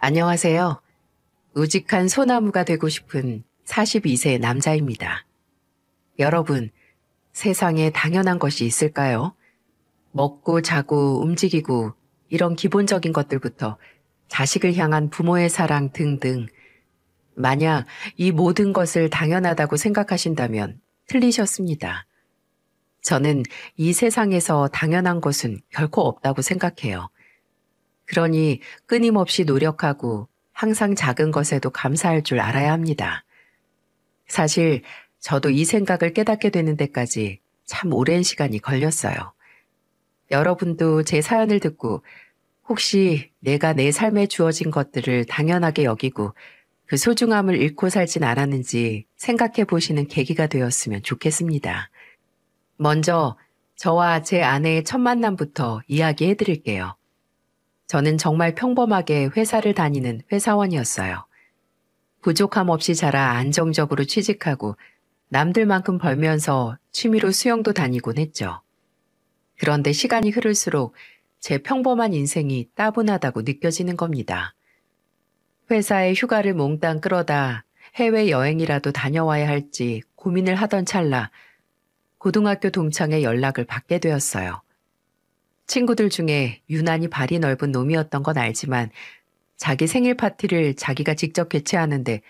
안녕하세요. 우직한 소나무가 되고 싶은 42세 남자입니다. 여러분, 세상에 당연한 것이 있을까요? 먹고 자고 움직이고 이런 기본적인 것들부터 자식을 향한 부모의 사랑 등등. 만약 이 모든 것을 당연하다고 생각하신다면 틀리셨습니다. 저는 이 세상에서 당연한 것은 결코 없다고 생각해요. 그러니 끊임없이 노력하고 항상 작은 것에도 감사할 줄 알아야 합니다. 사실 저도 이 생각을 깨닫게 되는 데까지 참 오랜 시간이 걸렸어요. 여러분도 제 사연을 듣고 혹시 내가 내 삶에 주어진 것들을 당연하게 여기고 그 소중함을 잃고 살진 않았는지 생각해 보시는 계기가 되었으면 좋겠습니다. 먼저 저와 제 아내의 첫 만남부터 이야기해 드릴게요. 저는 정말 평범하게 회사를 다니는 회사원이었어요. 부족함 없이 자라 안정적으로 취직하고 남들만큼 벌면서 취미로 수영도 다니곤 했죠. 그런데 시간이 흐를수록 제 평범한 인생이 따분하다고 느껴지는 겁니다. 회사에 휴가를 몽땅 끌어다 해외여행이라도 다녀와야 할지 고민을 하던 찰나 고등학교 동창의 연락을 받게 되었어요. 친구들 중에 유난히 발이 넓은 놈이었던 건 알지만 자기 생일 파티를 자기가 직접 개최하는데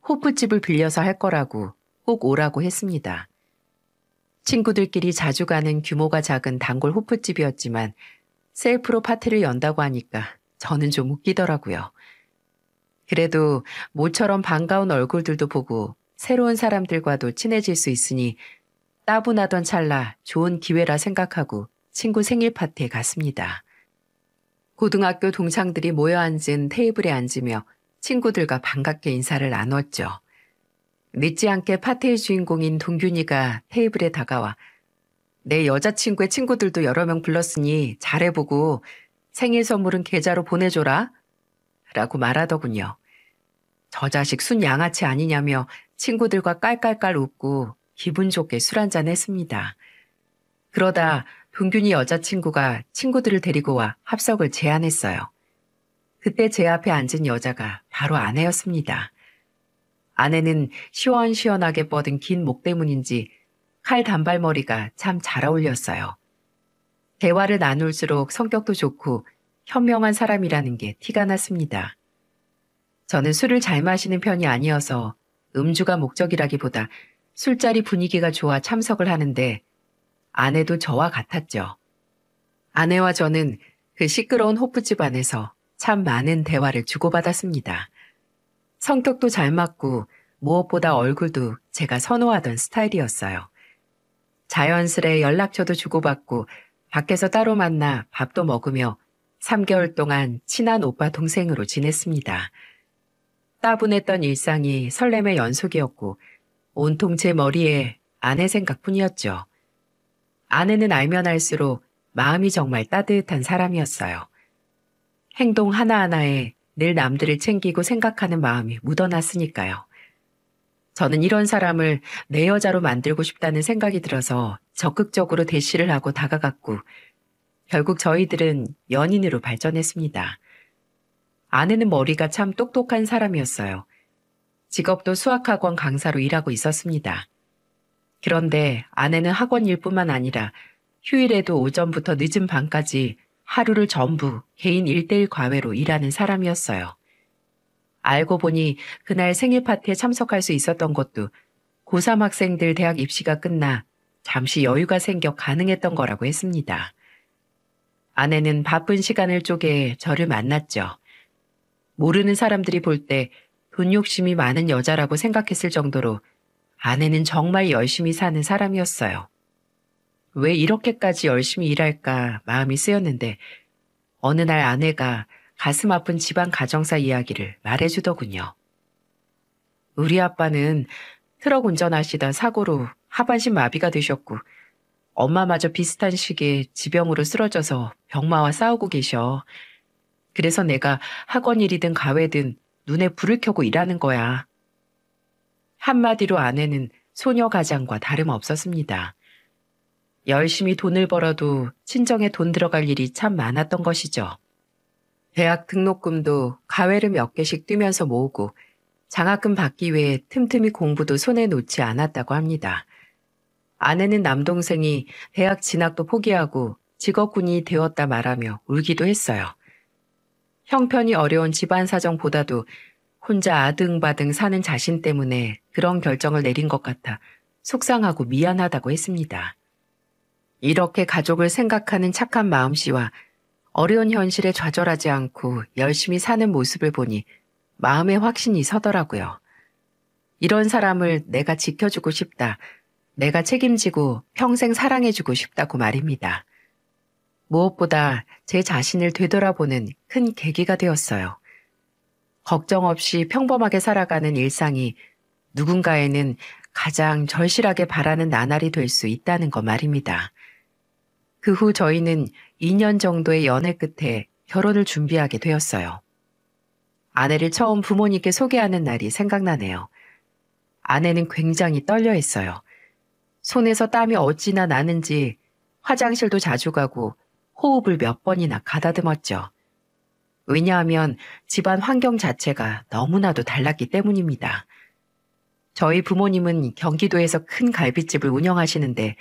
호프집을 빌려서 할 거라고 꼭 오라고 했습니다. 친구들끼리 자주 가는 규모가 작은 단골 호프집이었지만 셀프로 파티를 연다고 하니까 저는 좀 웃기더라고요. 그래도 모처럼 반가운 얼굴들도 보고 새로운 사람들과도 친해질 수 있으니 따분하던 찰나 좋은 기회라 생각하고 친구 생일 파티에 갔습니다. 고등학교 동창들이 모여 앉은 테이블에 앉으며 친구들과 반갑게 인사를 나눴죠. 늦지 않게 파티의 주인공인 동균이가 테이블에 다가와 내 여자친구의 친구들도 여러 명 불렀으니 잘해보고 생일 선물은 계좌로 보내줘라 라고 말하더군요. 저 자식 순 양아치 아니냐며 친구들과 깔깔깔 웃고 기분 좋게 술 한잔 했습니다. 그러다 동균이 여자친구가 친구들을 데리고 와 합석을 제안했어요. 그때 제 앞에 앉은 여자가 바로 아내였습니다. 아내는 시원시원하게 뻗은 긴 목 때문인지 칼 단발머리가 참 잘 어울렸어요. 대화를 나눌수록 성격도 좋고 현명한 사람이라는 게 티가 났습니다. 저는 술을 잘 마시는 편이 아니어서 음주가 목적이라기보다 술자리 분위기가 좋아 참석을 하는데 아내도 저와 같았죠. 아내와 저는 그 시끄러운 호프집 안에서 참 많은 대화를 주고받았습니다. 성격도 잘 맞고 무엇보다 얼굴도 제가 선호하던 스타일이었어요. 자연스레 연락처도 주고받고 밖에서 따로 만나 밥도 먹으며 3개월 동안 친한 오빠 동생으로 지냈습니다. 따분했던 일상이 설렘의 연속이었고 온통 제 머리에 아내 생각뿐이었죠. 아내는 알면 알수록 마음이 정말 따뜻한 사람이었어요. 행동 하나하나에 늘 남들을 챙기고 생각하는 마음이 묻어났으니까요. 저는 이런 사람을 내 여자로 만들고 싶다는 생각이 들어서 적극적으로 대시를 하고 다가갔고 결국 저희들은 연인으로 발전했습니다. 아내는 머리가 참 똑똑한 사람이었어요. 직업도 수학학원 강사로 일하고 있었습니다. 그런데 아내는 학원 일뿐만 아니라 휴일에도 오전부터 늦은 밤까지 하루를 전부 개인 1대1 과외로 일하는 사람이었어요. 알고 보니 그날 생일 파티에 참석할 수 있었던 것도 고3 학생들 대학 입시가 끝나 잠시 여유가 생겨 가능했던 거라고 했습니다. 아내는 바쁜 시간을 쪼개 저를 만났죠. 모르는 사람들이 볼 때 돈 욕심이 많은 여자라고 생각했을 정도로 아내는 정말 열심히 사는 사람이었어요. 왜 이렇게까지 열심히 일할까 마음이 쓰였는데 어느 날 아내가 가슴 아픈 집안 가정사 이야기를 말해주더군요. 우리 아빠는 트럭 운전하시다 사고로 하반신 마비가 되셨고 엄마마저 비슷한 시기에 지병으로 쓰러져서 병마와 싸우고 계셔. 그래서 내가 학원 일이든 가외든 눈에 불을 켜고 일하는 거야. 한마디로 아내는 소녀 가장과 다름없었습니다. 열심히 돈을 벌어도 친정에 돈 들어갈 일이 참 많았던 것이죠. 대학 등록금도 과외를 몇 개씩 뛰면서 모으고 장학금 받기 위해 틈틈이 공부도 손에 놓지 않았다고 합니다. 아내는 남동생이 대학 진학도 포기하고 직업군이 되었다 말하며 울기도 했어요. 형편이 어려운 집안 사정보다도 혼자 아등바등 사는 자신 때문에 그런 결정을 내린 것 같아 속상하고 미안하다고 했습니다. 이렇게 가족을 생각하는 착한 마음씨와 어려운 현실에 좌절하지 않고 열심히 사는 모습을 보니 마음의 확신이 서더라고요. 이런 사람을 내가 지켜주고 싶다. 내가 책임지고 평생 사랑해주고 싶다고 말입니다. 무엇보다 제 자신을 되돌아보는 큰 계기가 되었어요. 걱정 없이 평범하게 살아가는 일상이 누군가에는 가장 절실하게 바라는 나날이 될 수 있다는 거 말입니다. 그 후 저희는 2년 정도의 연애 끝에 결혼을 준비하게 되었어요. 아내를 처음 부모님께 소개하는 날이 생각나네요. 아내는 굉장히 떨려 했어요. 손에서 땀이 어찌나 나는지 화장실도 자주 가고 호흡을 몇 번이나 가다듬었죠. 왜냐하면 집안 환경 자체가 너무나도 달랐기 때문입니다. 저희 부모님은 경기도에서 큰 갈비집을 운영하시는데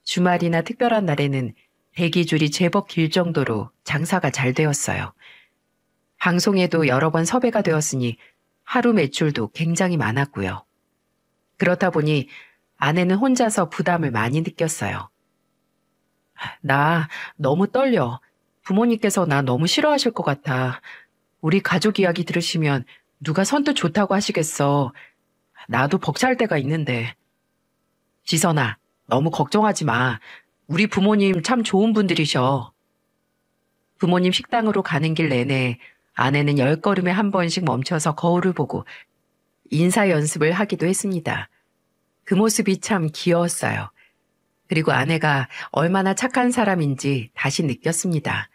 주말이나 특별한 날에는 대기줄이 제법 길 정도로 장사가 잘 되었어요. 방송에도 여러 번 섭외가 되었으니 하루 매출도 굉장히 많았고요. 그렇다 보니 아내는 혼자서 부담을 많이 느꼈어요. 나 너무 떨려. 부모님께서 나 너무 싫어하실 것 같아. 우리 가족 이야기 들으시면 누가 선뜻 좋다고 하시겠어. 나도 벅찰 때가 있는데. 지선아, 너무 걱정하지 마. 우리 부모님 참 좋은 분들이셔. 부모님 식당으로 가는 길 내내 아내는 10걸음에 한 번씩 멈춰서 거울을 보고 인사 연습을 하기도 했습니다. 그 모습이 참 귀여웠어요. 그리고 아내가 얼마나 착한 사람인지 다시 느꼈습니다.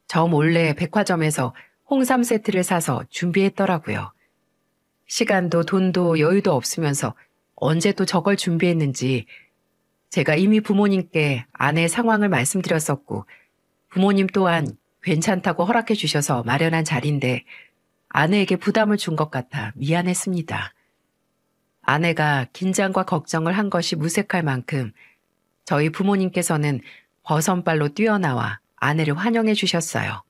저 몰래 백화점에서 홍삼 세트를 사서 준비했더라고요. 시간도 돈도 여유도 없으면서 언제 또 저걸 준비했는지 제가 이미 부모님께 아내의 상황을 말씀드렸었고 부모님 또한 괜찮다고 허락해 주셔서 마련한 자리인데 아내에게 부담을 준 것 같아 미안했습니다. 아내가 긴장과 걱정을 한 것이 무색할 만큼 저희 부모님께서는 버선발로 뛰어나와 아내를 환영해 주셨어요.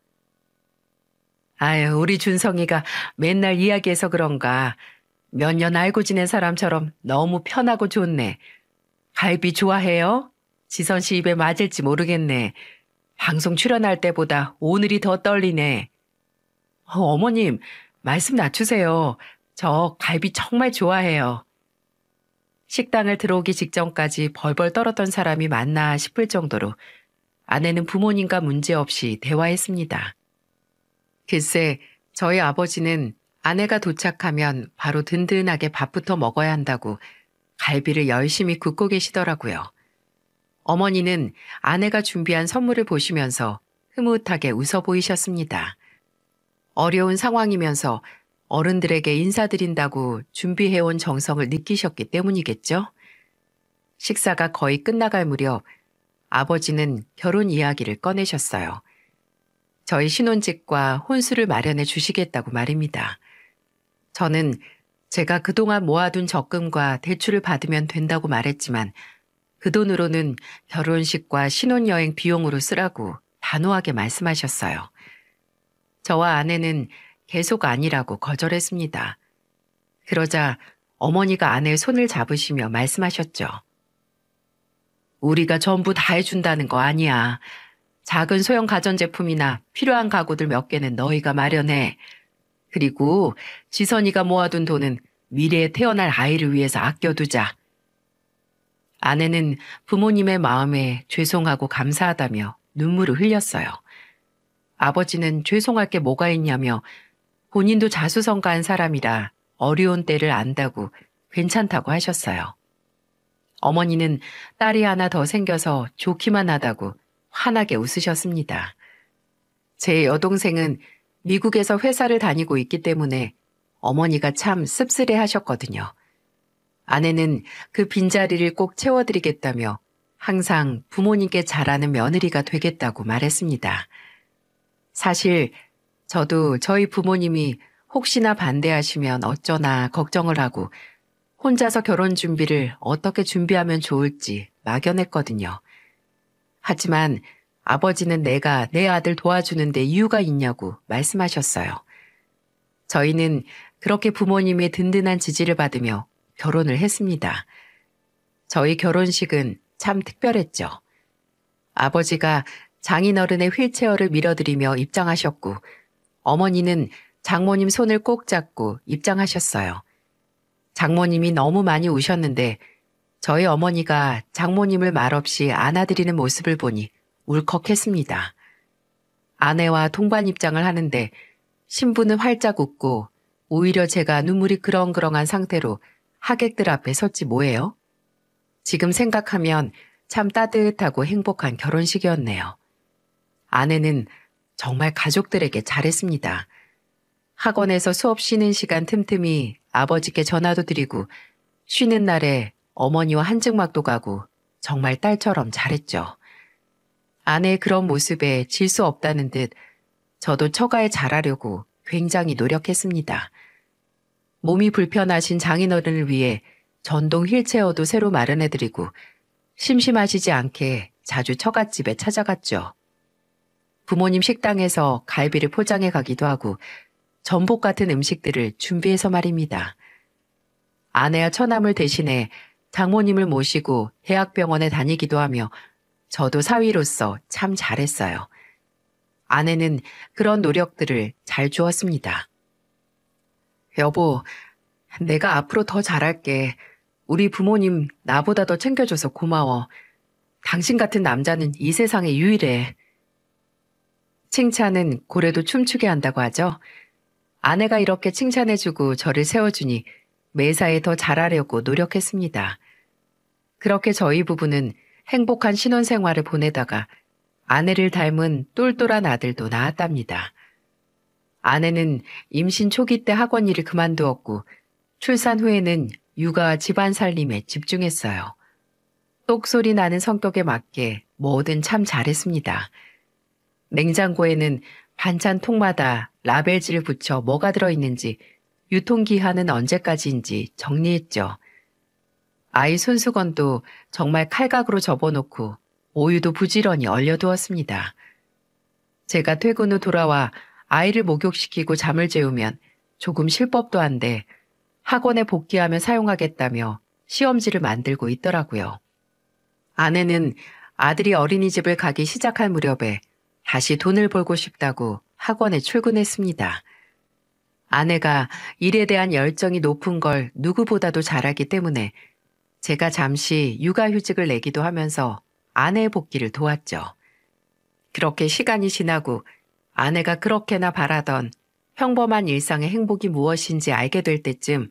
아유, 우리 준성이가 맨날 이야기해서 그런가 몇 년 알고 지낸 사람처럼 너무 편하고 좋네. 갈비 좋아해요? 지선 씨 입에 맞을지 모르겠네. 방송 출연할 때보다 오늘이 더 떨리네. 어머님, 말씀 낮추세요. 저 갈비 정말 좋아해요. 식당을 들어오기 직전까지 벌벌 떨었던 사람이 맞나 싶을 정도로 아내는 부모님과 문제없이 대화했습니다. 글쎄, 저희 아버지는 아내가 도착하면 바로 든든하게 밥부터 먹어야 한다고 갈비를 열심히 굽고 계시더라고요. 어머니는 아내가 준비한 선물을 보시면서 흐뭇하게 웃어 보이셨습니다. 어려운 상황이면서 어른들에게 인사드린다고 준비해온 정성을 느끼셨기 때문이겠죠? 식사가 거의 끝나갈 무렵 아버지는 결혼 이야기를 꺼내셨어요. 저희 신혼집과 혼수를 마련해 주시겠다고 말입니다. 저는 제가 그동안 모아둔 적금과 대출을 받으면 된다고 말했지만 그 돈으로는 결혼식과 신혼여행 비용으로 쓰라고 단호하게 말씀하셨어요. 저와 아내는 계속 아니라고 거절했습니다. 그러자 어머니가 아내의 손을 잡으시며 말씀하셨죠. 우리가 전부 다 해준다는 거 아니야. 작은 소형 가전제품이나 필요한 가구들 몇 개는 너희가 마련해. 그리고 지선이가 모아둔 돈은 미래에 태어날 아이를 위해서 아껴두자. 아내는 부모님의 마음에 죄송하고 감사하다며 눈물을 흘렸어요. 아버지는 죄송할 게 뭐가 있냐며 본인도 자수성가한 사람이라 어려운 때를 안다고 괜찮다고 하셨어요. 어머니는 딸이 하나 더 생겨서 좋기만 하다고 환하게 웃으셨습니다. 제 여동생은 미국에서 회사를 다니고 있기 때문에 어머니가 참 씁쓸해 하셨거든요. 아내는 그 빈자리를 꼭 채워드리겠다며 항상 부모님께 잘하는 며느리가 되겠다고 말했습니다. 사실 저도 저희 부모님이 혹시나 반대하시면 어쩌나 걱정을 하고 혼자서 결혼 준비를 어떻게 준비하면 좋을지 막연했거든요. 하지만 아버지는 내가 내 아들 도와주는데 이유가 있냐고 말씀하셨어요. 저희는 그렇게 부모님의 든든한 지지를 받으며 결혼을 했습니다. 저희 결혼식은 참 특별했죠. 아버지가 장인어른의 휠체어를 밀어드리며 입장하셨고 어머니는 장모님 손을 꼭 잡고 입장하셨어요. 장모님이 너무 많이 우셨는데 저희 어머니가 장모님을 말없이 안아드리는 모습을 보니 울컥했습니다. 아내와 동반 입장을 하는데 신부는 활짝 웃고 오히려 제가 눈물이 그렁그렁한 상태로 하객들 앞에 섰지 뭐예요? 지금 생각하면 참 따뜻하고 행복한 결혼식이었네요. 아내는 정말 가족들에게 잘했습니다. 학원에서 수업 쉬는 시간 틈틈이 아버지께 전화도 드리고 쉬는 날에 어머니와 한증막도 가고 정말 딸처럼 잘했죠. 아내의 그런 모습에 질 수 없다는 듯 저도 처가에 잘하려고 굉장히 노력했습니다. 몸이 불편하신 장인어른을 위해 전동 휠체어도 새로 마련해드리고 심심하시지 않게 자주 처갓집에 찾아갔죠. 부모님 식당에서 갈비를 포장해 가기도 하고 전복 같은 음식들을 준비해서 말입니다. 아내와 처남을 대신해 장모님을 모시고 대학병원에 다니기도 하며 저도 사위로서 참 잘했어요. 아내는 그런 노력들을 잘 주었습니다. 여보, 내가 앞으로 더 잘할게. 우리 부모님 나보다 더 챙겨줘서 고마워. 당신 같은 남자는 이 세상에 유일해. 칭찬은 고래도 춤추게 한다고 하죠. 아내가 이렇게 칭찬해주고 저를 세워주니 매사에 더 잘하려고 노력했습니다. 그렇게 저희 부부는 행복한 신혼생활을 보내다가 아내를 닮은 똘똘한 아들도 낳았답니다. 아내는 임신 초기 때 학원 일을 그만두었고 출산 후에는 육아와 집안 살림에 집중했어요. 똑소리 나는 성격에 맞게 뭐든 참 잘했습니다. 냉장고에는 반찬 통마다 라벨지를 붙여 뭐가 들어있는지 유통기한은 언제까지인지 정리했죠. 아이 손수건도 정말 칼각으로 접어놓고 오유도 부지런히 얼려두었습니다. 제가 퇴근 후 돌아와 아이를 목욕시키고 잠을 재우면 조금 쉴 법도 한데 학원에 복귀하며 사용하겠다며 시험지를 만들고 있더라고요. 아내는 아들이 어린이집을 가기 시작할 무렵에 다시 돈을 벌고 싶다고 학원에 출근했습니다. 아내가 일에 대한 열정이 높은 걸 누구보다도 잘하기 때문에 제가 잠시 육아휴직을 내기도 하면서 아내의 복귀를 도왔죠. 그렇게 시간이 지나고 아내가 그렇게나 바라던 평범한 일상의 행복이 무엇인지 알게 될 때쯤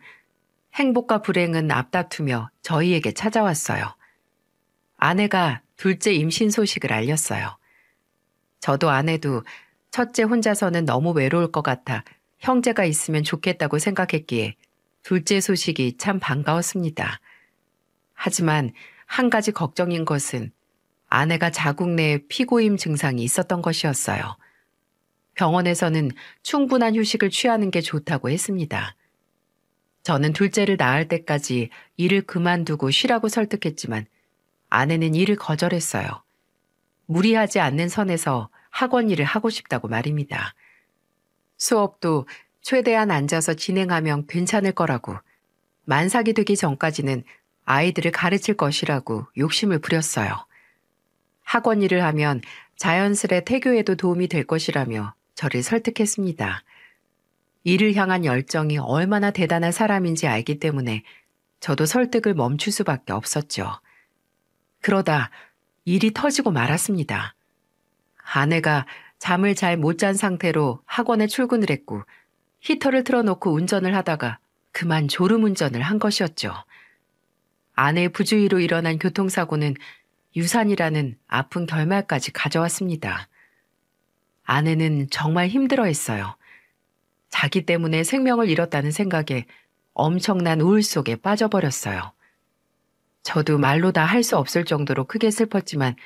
행복과 불행은 앞다투며 저희에게 찾아왔어요. 아내가 둘째 임신 소식을 알렸어요. 저도 아내도 첫째 혼자서는 너무 외로울 것 같아 형제가 있으면 좋겠다고 생각했기에 둘째 소식이 참 반가웠습니다. 하지만 한 가지 걱정인 것은 아내가 자궁 내에 피고임 증상이 있었던 것이었어요. 병원에서는 충분한 휴식을 취하는 게 좋다고 했습니다. 저는 둘째를 낳을 때까지 일을 그만두고 쉬라고 설득했지만 아내는 일을 거절했어요. 무리하지 않는 선에서 학원 일을 하고 싶다고 말입니다. 수업도 최대한 앉아서 진행하면 괜찮을 거라고, 만삭이 되기 전까지는 아이들을 가르칠 것이라고 욕심을 부렸어요. 학원 일을 하면 자연스레 태교에도 도움이 될 것이라며 저를 설득했습니다. 일을 향한 열정이 얼마나 대단한 사람인지 알기 때문에 저도 설득을 멈출 수밖에 없었죠. 그러다 일이 터지고 말았습니다. 아내가 잠을 잘 못 잔 상태로 학원에 출근을 했고 히터를 틀어놓고 운전을 하다가 그만 졸음운전을 한 것이었죠. 아내의 부주의로 일어난 교통사고는 유산이라는 아픈 결말까지 가져왔습니다. 아내는 정말 힘들어했어요. 자기 때문에 생명을 잃었다는 생각에 엄청난 우울 속에 빠져버렸어요. 저도 말로 다 할 수 없을 정도로 크게 슬펐지만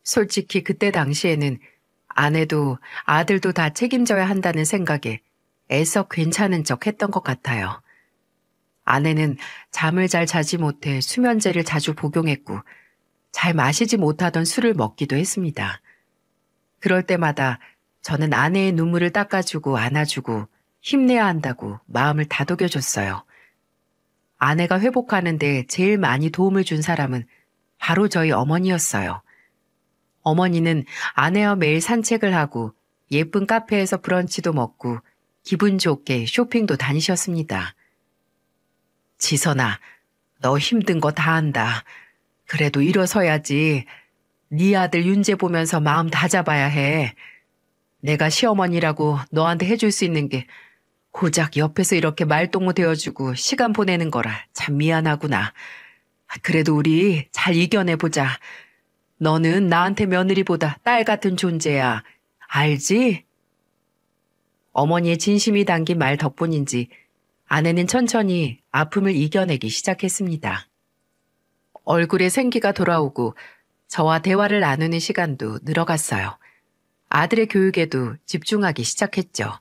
솔직히 그때 당시에는 아내도 아들도 다 책임져야 한다는 생각에 애써 괜찮은 척 했던 것 같아요. 아내는 잠을 잘 자지 못해 수면제를 자주 복용했고 잘 마시지 못하던 술을 먹기도 했습니다. 그럴 때마다 저는 아내의 눈물을 닦아주고 안아주고 힘내야 한다고 마음을 다독여줬어요. 아내가 회복하는데 제일 많이 도움을 준 사람은 바로 저희 어머니였어요. 어머니는 아내와 매일 산책을 하고 예쁜 카페에서 브런치도 먹고 기분 좋게 쇼핑도 다니셨습니다. 지선아, 너 힘든 거 다 안다. 그래도 일어서야지. 네 아들 윤재 보면서 마음 다잡아야 해. 내가 시어머니라고 너한테 해줄 수 있는 게 고작 옆에서 이렇게 말동무 되어주고 시간 보내는 거라 참 미안하구나. 그래도 우리 잘 이겨내보자. 너는 나한테 며느리보다 딸 같은 존재야. 알지? 어머니의 진심이 담긴 말 덕분인지 아내는 천천히 아픔을 이겨내기 시작했습니다. 얼굴에 생기가 돌아오고 저와 대화를 나누는 시간도 늘어갔어요. 아들의 교육에도 집중하기 시작했죠.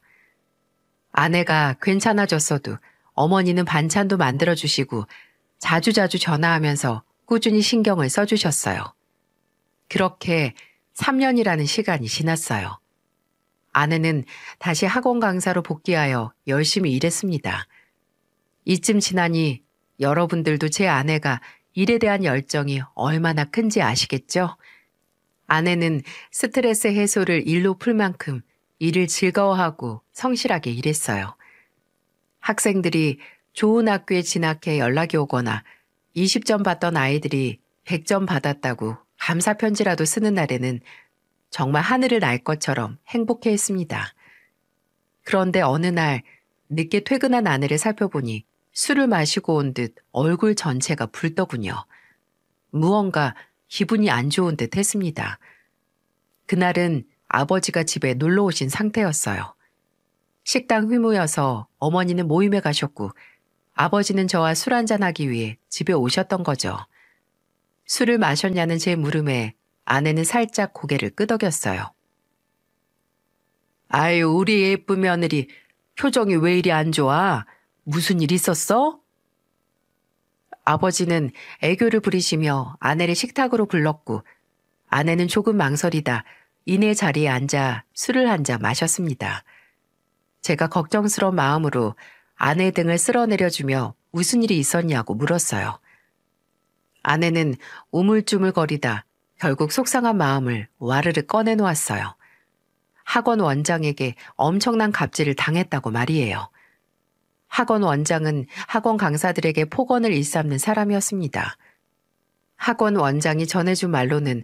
아내가 괜찮아졌어도 어머니는 반찬도 만들어주시고 자주자주 전화하면서 꾸준히 신경을 써주셨어요. 그렇게 3년이라는 시간이 지났어요. 아내는 다시 학원 강사로 복귀하여 열심히 일했습니다. 이쯤 지나니 여러분들도 제 아내가 일에 대한 열정이 얼마나 큰지 아시겠죠? 아내는 스트레스 해소를 일로 풀 만큼 일을 즐거워하고 성실하게 일했어요. 학생들이 좋은 학교에 진학해 연락이 오거나 20점 받던 아이들이 100점 받았다고 감사 편지라도 쓰는 날에는 정말 하늘을 날 것처럼 행복해했습니다. 그런데 어느 날 늦게 퇴근한 아내를 살펴보니 술을 마시고 온 듯 얼굴 전체가 붉더군요. 무언가 기분이 안 좋은 듯 했습니다. 그날은 아버지가 집에 놀러 오신 상태였어요. 식당 휴무여서 어머니는 모임에 가셨고 아버지는 저와 술 한잔하기 위해 집에 오셨던 거죠. 술을 마셨냐는 제 물음에 아내는 살짝 고개를 끄덕였어요. 아유, 우리 예쁜 며느리 표정이 왜 이리 안 좋아? 무슨 일 있었어? 아버지는 애교를 부리시며 아내를 식탁으로 불렀고 아내는 조금 망설이다 이내 자리에 앉아 술을 한 잔 마셨습니다. 제가 걱정스러운 마음으로 아내 등을 쓸어내려주며 무슨 일이 있었냐고 물었어요. 아내는 우물쭈물거리다 결국 속상한 마음을 와르르 꺼내놓았어요. 학원 원장에게 엄청난 갑질을 당했다고 말이에요. 학원 원장은 학원 강사들에게 폭언을 일삼는 사람이었습니다. 학원 원장이 전해준 말로는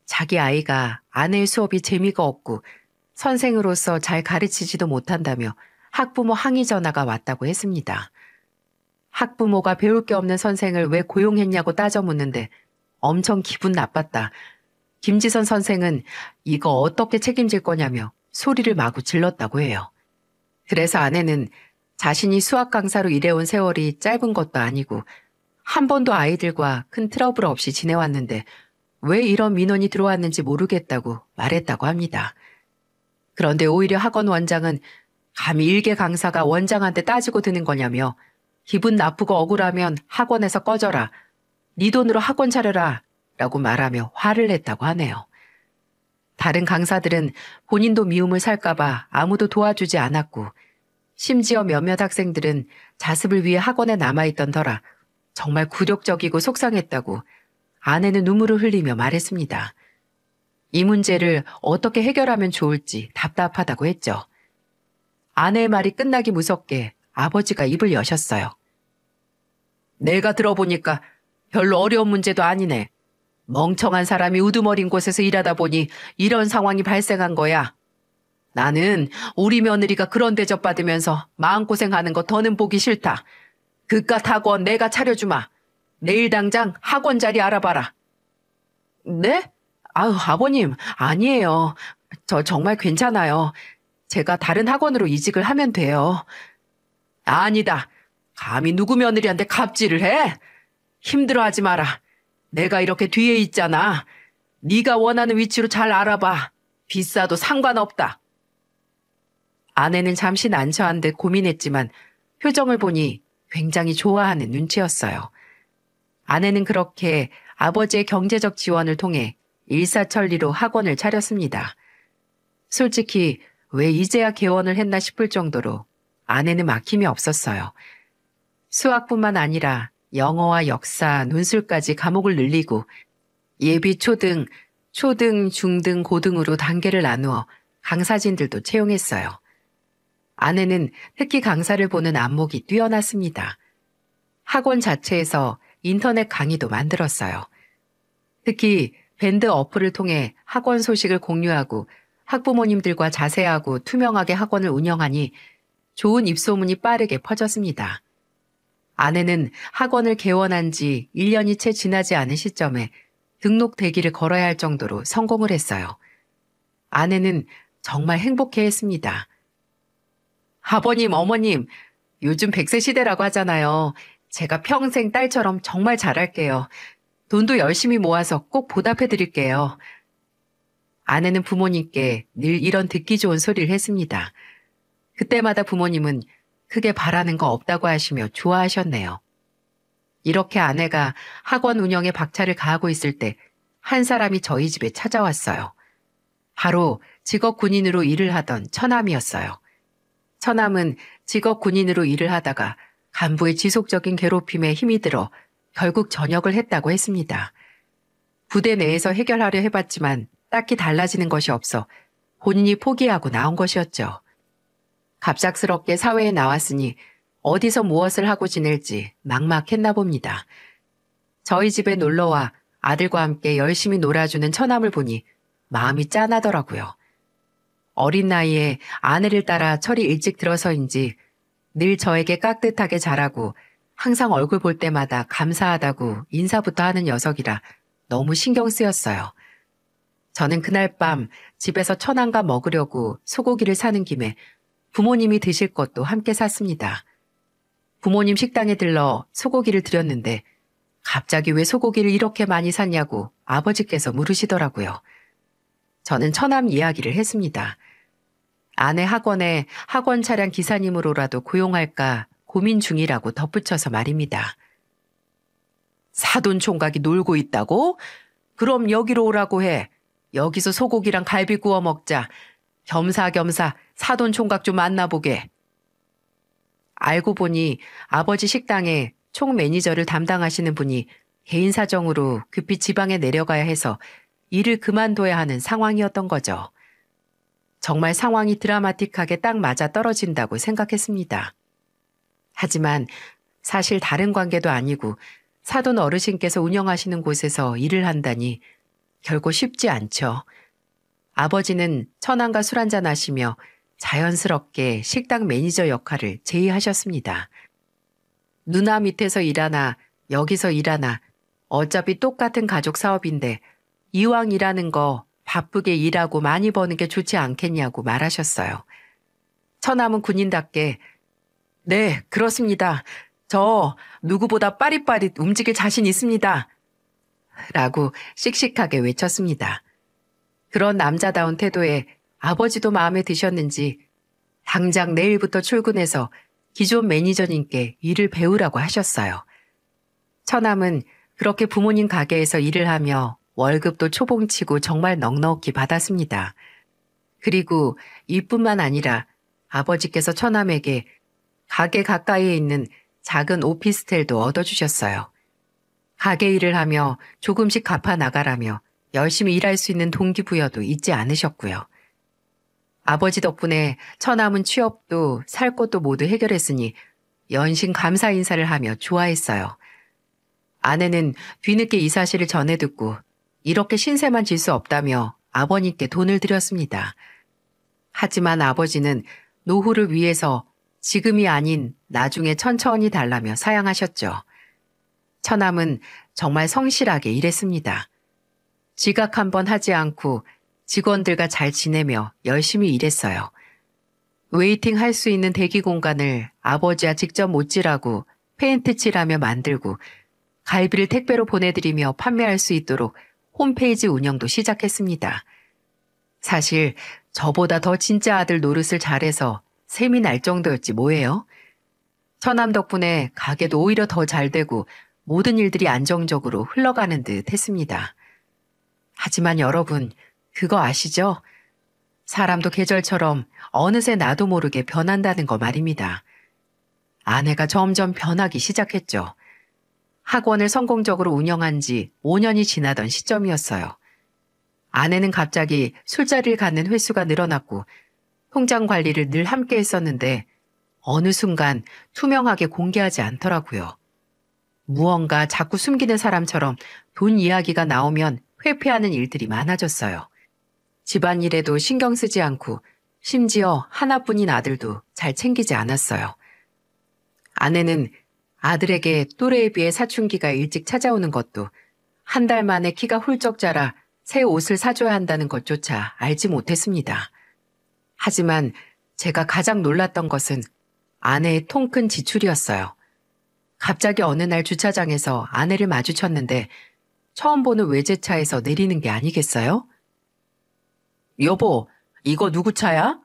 자기 아이가 아내의 수업이 재미가 없고 선생으로서 잘 가르치지도 못한다며 학부모 항의 전화가 왔다고 했습니다. 학부모가 배울 게 없는 선생을 왜 고용했냐고 따져 묻는데 엄청 기분 나빴다. 김지선 선생은 이거 어떻게 책임질 거냐며 소리를 마구 질렀다고 해요. 그래서 아내는 자신이 수학 강사로 일해온 세월이 짧은 것도 아니고 한 번도 아이들과 큰 트러블 없이 지내왔는데 왜 이런 민원이 들어왔는지 모르겠다고 말했다고 합니다. 그런데 오히려 학원 원장은 감히 일개 강사가 원장한테 따지고 드는 거냐며 기분 나쁘고 억울하면 학원에서 꺼져라. 네 돈으로 학원 차려라. 라고 말하며 화를 냈다고 하네요. 다른 강사들은 본인도 미움을 살까봐 아무도 도와주지 않았고 심지어 몇몇 학생들은 자습을 위해 학원에 남아있던 터라 정말 굴욕적이고 속상했다고 아내는 눈물을 흘리며 말했습니다. 이 문제를 어떻게 해결하면 좋을지 답답하다고 했죠. 아내의 말이 끝나기 무섭게 아버지가 입을 여셨어요. 내가 들어보니까 별로 어려운 문제도 아니네. 멍청한 사람이 우두머린 곳에서 일하다 보니 이런 상황이 발생한 거야. 나는 우리 며느리가 그런 대접받으면서 마음고생하는 거 더는 보기 싫다. 그깟 학원 내가 차려주마. 내일 당장 학원 자리 알아봐라. 네? 아유, 아버님, 아니에요. 저 정말 괜찮아요. 제가 다른 학원으로 이직을 하면 돼요. 아니다. 감히 누구 며느리한테 갑질을 해? 힘들어하지 마라. 내가 이렇게 뒤에 있잖아. 네가 원하는 위치로 잘 알아봐. 비싸도 상관없다. 아내는 잠시 난처한 듯 고민했지만 표정을 보니 굉장히 좋아하는 눈치였어요. 아내는 그렇게 아버지의 경제적 지원을 통해 일사천리로 학원을 차렸습니다. 솔직히 왜 이제야 개원을 했나 싶을 정도로 아내는 막힘이 없었어요. 수학뿐만 아니라 영어와 역사, 논술까지 과목을 늘리고 예비 초등, 중등, 고등으로 단계를 나누어 강사진들도 채용했어요. 아내는 특히 강사를 보는 안목이 뛰어났습니다. 학원 자체에서 인터넷 강의도 만들었어요. 특히 밴드 어플을 통해 학원 소식을 공유하고 학부모님들과 자세하고 투명하게 학원을 운영하니 좋은 입소문이 빠르게 퍼졌습니다. 아내는 학원을 개원한 지 1년이 채 지나지 않은 시점에 등록 대기를 걸어야 할 정도로 성공을 했어요. 아내는 정말 행복해했습니다. 아버님, 어머님, 요즘 100세 시대라고 하잖아요. 제가 평생 딸처럼 정말 잘할게요. 돈도 열심히 모아서 꼭 보답해드릴게요. 아내는 부모님께 늘 이런 듣기 좋은 소리를 했습니다. 그때마다 부모님은 크게 바라는 거 없다고 하시며 좋아하셨네요. 이렇게 아내가 학원 운영에 박차를 가하고 있을 때 한 사람이 저희 집에 찾아왔어요. 바로 직업 군인으로 일을 하던 처남이었어요. 처남은 직업 군인으로 일을 하다가 간부의 지속적인 괴롭힘에 힘이 들어 결국 전역을 했다고 했습니다. 부대 내에서 해결하려 해봤지만 딱히 달라지는 것이 없어 본인이 포기하고 나온 것이었죠. 갑작스럽게 사회에 나왔으니 어디서 무엇을 하고 지낼지 막막했나 봅니다. 저희 집에 놀러와 아들과 함께 열심히 놀아주는 처남을 보니 마음이 짠하더라고요. 어린 나이에 아내를 따라 철이 일찍 들어서인지 늘 저에게 깍듯하게 잘하고 항상 얼굴 볼 때마다 감사하다고 인사부터 하는 녀석이라 너무 신경 쓰였어요. 저는 그날 밤 집에서 처남과 먹으려고 소고기를 사는 김에 부모님이 드실 것도 함께 샀습니다. 부모님 식당에 들러 소고기를 드렸는데 갑자기 왜 소고기를 이렇게 많이 샀냐고 아버지께서 물으시더라고요. 저는 처남 이야기를 했습니다. 아내 학원에 학원 차량 기사님으로라도 고용할까 고민 중이라고 덧붙여서 말입니다. 사돈 총각이 놀고 있다고? 그럼 여기로 오라고 해. 여기서 소고기랑 갈비 구워 먹자. 겸사겸사 사돈 총각 좀 만나보게. 알고 보니 아버지 식당에 총 매니저를 담당하시는 분이 개인 사정으로 급히 지방에 내려가야 해서 일을 그만둬야 하는 상황이었던 거죠. 정말 상황이 드라마틱하게 딱 맞아 떨어진다고 생각했습니다. 하지만 사실 다른 관계도 아니고 사돈 어르신께서 운영하시는 곳에서 일을 한다니 결코 쉽지 않죠. 아버지는 처남과 술 한잔 하시며 자연스럽게 식당 매니저 역할을 제의하셨습니다. 누나 밑에서 일하나 여기서 일하나 어차피 똑같은 가족 사업인데 이왕 일하는 거 바쁘게 일하고 많이 버는 게 좋지 않겠냐고 말하셨어요. 처남은 군인답게 네, 그렇습니다. 저 누구보다 빠릿빠릿 움직일 자신 있습니다. 라고 씩씩하게 외쳤습니다. 그런 남자다운 태도에 아버지도 마음에 드셨는지 당장 내일부터 출근해서 기존 매니저님께 일을 배우라고 하셨어요. 처남은 그렇게 부모님 가게에서 일을 하며 월급도 초봉치고 정말 넉넉히 받았습니다. 그리고 이뿐만 아니라 아버지께서 처남에게 가게 가까이에 있는 작은 오피스텔도 얻어주셨어요. 가게 일을 하며 조금씩 갚아 나가라며 열심히 일할 수 있는 동기부여도 잊지 않으셨고요. 아버지 덕분에 처남은 취업도 살 곳도 모두 해결했으니 연신 감사 인사를 하며 좋아했어요. 아내는 뒤늦게 이 사실을 전해 듣고 이렇게 신세만 질 수 없다며 아버님께 돈을 드렸습니다. 하지만 아버지는 노후를 위해서 지금이 아닌 나중에 천천히 달라며 사양하셨죠. 처남은 정말 성실하게 일했습니다. 지각 한번 하지 않고 직원들과 잘 지내며 열심히 일했어요. 웨이팅 할 수 있는 대기 공간을 아버지와 직접 못질하고 페인트 칠하며 만들고 갈비를 택배로 보내드리며 판매할 수 있도록 홈페이지 운영도 시작했습니다. 사실 저보다 더 진짜 아들 노릇을 잘해서 셈이 날 정도였지 뭐예요. 처남 덕분에 가게도 오히려 더 잘 되고 모든 일들이 안정적으로 흘러가는 듯 했습니다. 하지만 여러분, 그거 아시죠? 사람도 계절처럼 어느새 나도 모르게 변한다는 거 말입니다. 아내가 점점 변하기 시작했죠. 학원을 성공적으로 운영한 지 5년이 지나던 시점이었어요. 아내는 갑자기 술자리를 갖는 횟수가 늘어났고 통장 관리를 늘 함께 했었는데 어느 순간 투명하게 공개하지 않더라고요. 무언가 자꾸 숨기는 사람처럼 돈 이야기가 나오면 회피하는 일들이 많아졌어요. 집안일에도 신경 쓰지 않고 심지어 하나뿐인 아들도 잘 챙기지 않았어요. 아내는 아들에게 또래에 비해 사춘기가 일찍 찾아오는 것도 한 달 만에 키가 훌쩍 자라 새 옷을 사줘야 한다는 것조차 알지 못했습니다. 하지만 제가 가장 놀랐던 것은 아내의 통큰 지출이었어요. 갑자기 어느 날 주차장에서 아내를 마주쳤는데 처음 보는 외제차에서 내리는 게 아니겠어요? 여보, 이거 누구 차야?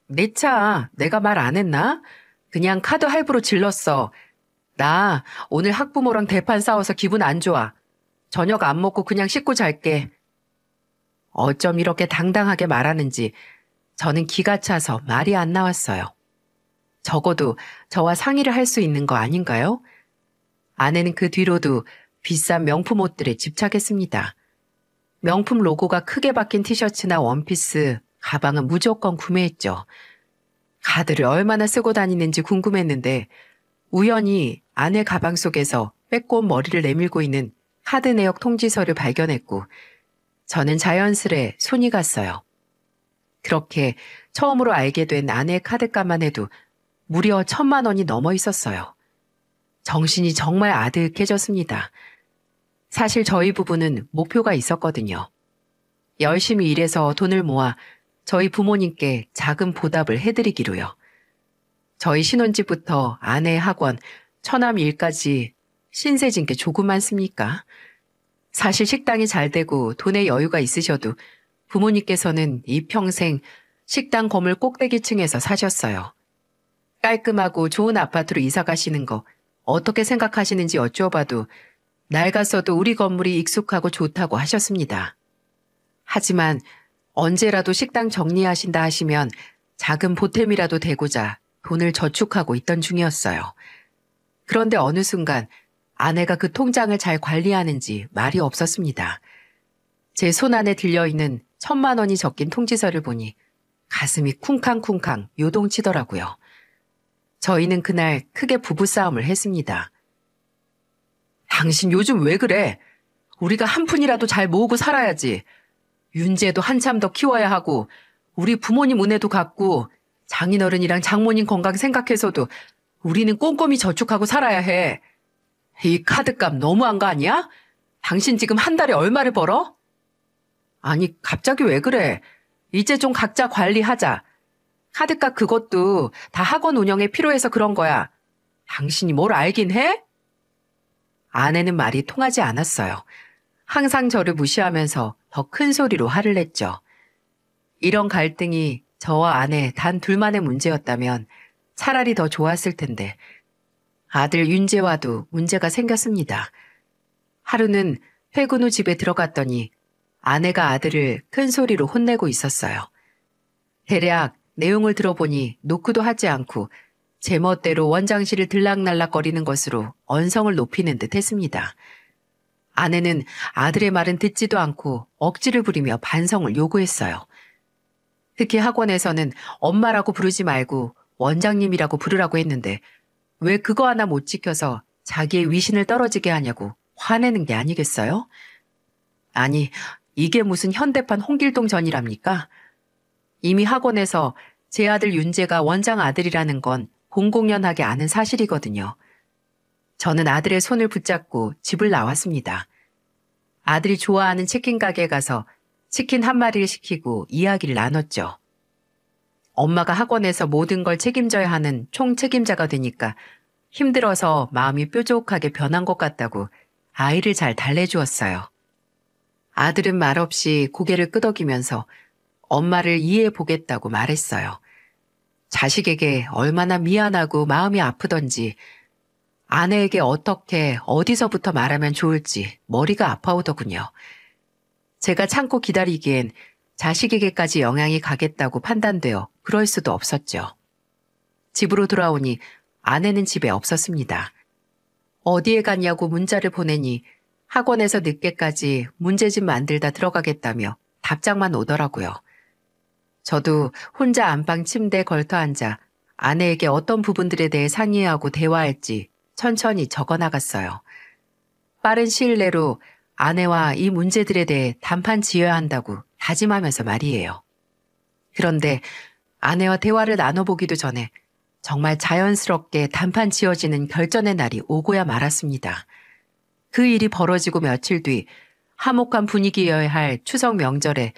내 차, 내가 말 안 했나? 그냥 카드 할부로 질렀어. 나 오늘 학부모랑 대판 싸워서 기분 안 좋아. 저녁 안 먹고 그냥 씻고 잘게. 어쩜 이렇게 당당하게 말하는지 저는 기가 차서 말이 안 나왔어요. 적어도 저와 상의를 할 수 있는 거 아닌가요? 아내는 그 뒤로도 비싼 명품 옷들에 집착했습니다. 명품 로고가 크게 박힌 티셔츠나 원피스, 가방은 무조건 구매했죠. 카드를 얼마나 쓰고 다니는지 궁금했는데 우연히 아내 가방 속에서 빼꼼 머리를 내밀고 있는 카드 내역 통지서를 발견했고 저는 자연스레 손이 갔어요. 그렇게 처음으로 알게 된 아내의 카드값만 해도 무려 1,000만 원이 넘어 있었어요. 정신이 정말 아득해졌습니다. 사실 저희 부부는 목표가 있었거든요. 열심히 일해서 돈을 모아 저희 부모님께 작은 보답을 해드리기로요. 저희 신혼집부터 아내의 학원, 처남 일까지 신세진 게 조금 많습니까? 사실 식당이 잘 되고 돈의 여유가 있으셔도 부모님께서는 이 평생 식당 건물 꼭대기층에서 사셨어요. 깔끔하고 좋은 아파트로 이사 가시는 거 어떻게 생각하시는지 여쭈어봐도 낡았어도 우리 건물이 익숙하고 좋다고 하셨습니다. 하지만 언제라도 식당 정리하신다 하시면 작은 보탬이라도 되고자 돈을 저축하고 있던 중이었어요. 그런데 어느 순간 아내가 그 통장을 잘 관리하는지 말이 없었습니다. 제 손 안에 들려있는 1,000만 원이 적힌 통지서를 보니 가슴이 쿵쾅쿵쾅 요동치더라고요. 저희는 그날 크게 부부싸움을 했습니다. 당신 요즘 왜 그래? 우리가 한 푼이라도 잘 모으고 살아야지. 윤재도 한참 더 키워야 하고 우리 부모님 은혜도 갚고 장인어른이랑 장모님 건강 생각해서도 우리는 꼼꼼히 저축하고 살아야 해. 이 카드값 너무한 거 아니야? 당신 지금 한 달에 얼마를 벌어? 아니 갑자기 왜 그래? 이제 좀 각자 관리하자. 카드값 그것도 다 학원 운영에 필요해서 그런 거야. 당신이 뭘 알긴 해? 아내는 말이 통하지 않았어요. 항상 저를 무시하면서 더 큰 소리로 화를 냈죠. 이런 갈등이 저와 아내 단 둘만의 문제였다면 차라리 더 좋았을 텐데 아들 윤재와도 문제가 생겼습니다. 하루는 퇴근 후 집에 들어갔더니 아내가 아들을 큰 소리로 혼내고 있었어요. 대략 내용을 들어보니 노크도 하지 않고 제멋대로 원장실을 들락날락거리는 것으로 언성을 높이는 듯 했습니다. 아내는 아들의 말은 듣지도 않고 억지를 부리며 반성을 요구했어요. 특히 학원에서는 엄마라고 부르지 말고 원장님이라고 부르라고 했는데 왜 그거 하나 못 지켜서 자기의 위신을 떨어지게 하냐고 화내는 게 아니겠어요? 아니, 이게 무슨 현대판 홍길동 전이랍니까? 이미 학원에서 제 아들 윤재가 원장 아들이라는 건 공공연하게 아는 사실이거든요. 저는 아들의 손을 붙잡고 집을 나왔습니다. 아들이 좋아하는 치킨 가게에 가서 치킨 한 마리를 시키고 이야기를 나눴죠. 엄마가 학원에서 모든 걸 책임져야 하는 총책임자가 되니까 힘들어서 마음이 뾰족하게 변한 것 같다고 아이를 잘 달래주었어요. 아들은 말없이 고개를 끄덕이면서 엄마를 이해해 보겠다고 말했어요. 자식에게 얼마나 미안하고 마음이 아프던지 아내에게 어떻게 어디서부터 말하면 좋을지 머리가 아파오더군요. 제가 참고 기다리기엔 자식에게까지 영향이 가겠다고 판단되어 그럴 수도 없었죠. 집으로 돌아오니 아내는 집에 없었습니다. 어디에 갔냐고 문자를 보내니 학원에서 늦게까지 문제집 만들다 들어가겠다며 답장만 오더라고요. 저도 혼자 안방 침대에 걸터 앉아 아내에게 어떤 부분들에 대해 상의하고 대화할지 천천히 적어나갔어요. 빠른 시일 내로 아내와 이 문제들에 대해 단판 지어야 한다고 다짐하면서 말이에요. 그런데 아내와 대화를 나눠보기도 전에 정말 자연스럽게 단판 지어지는 결전의 날이 오고야 말았습니다. 그 일이 벌어지고 며칠 뒤 화목한 분위기여야 할 추석 명절에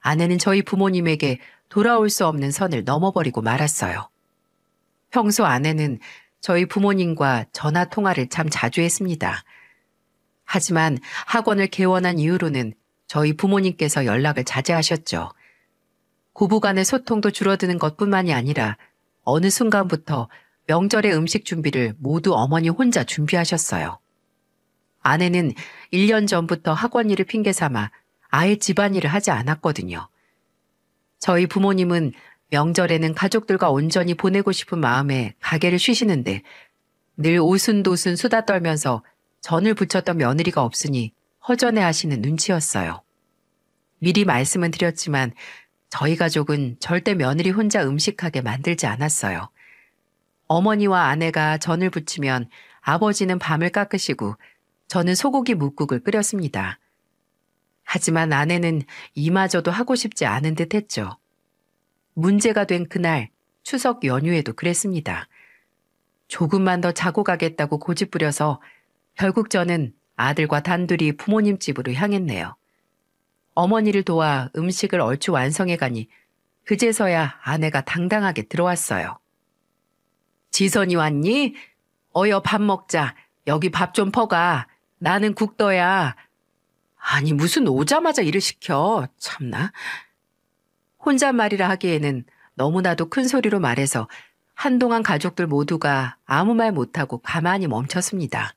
아내는 저희 부모님에게 돌아올 수 없는 선을 넘어버리고 말았어요. 평소 아내는 저희 부모님과 전화 통화를 참 자주 했습니다. 하지만 학원을 개원한 이후로는 저희 부모님께서 연락을 자제하셨죠. 고부간의 소통도 줄어드는 것뿐만이 아니라 어느 순간부터 명절의 음식 준비를 모두 어머니 혼자 준비하셨어요. 아내는 1년 전부터 학원 일을 핑계 삼아 아예 집안일을 하지 않았거든요. 저희 부모님은 명절에는 가족들과 온전히 보내고 싶은 마음에 가게를 쉬시는데 늘 오순도순 수다 떨면서 전을 부쳤던 며느리가 없으니 허전해 하시는 눈치였어요. 미리 말씀은 드렸지만 저희 가족은 절대 며느리 혼자 음식하게 만들지 않았어요. 어머니와 아내가 전을 부치면 아버지는 밤을 깎으시고 저는 소고기 뭇국을 끓였습니다. 하지만 아내는 이마저도 하고 싶지 않은 듯 했죠. 문제가 된 그날 추석 연휴에도 그랬습니다. 조금만 더 자고 가겠다고 고집부려서 결국 저는 아들과 단둘이 부모님 집으로 향했네요. 어머니를 도와 음식을 얼추 완성해 가니 그제서야 아내가 당당하게 들어왔어요. 지선이 왔니? 어여 밥 먹자. 여기 밥 좀 퍼가. 나는 국더야. 아니 무슨 오자마자 일을 시켜. 참나. 혼잣말이라 하기에는 너무나도 큰 소리로 말해서 한동안 가족들 모두가 아무 말 못하고 가만히 멈췄습니다.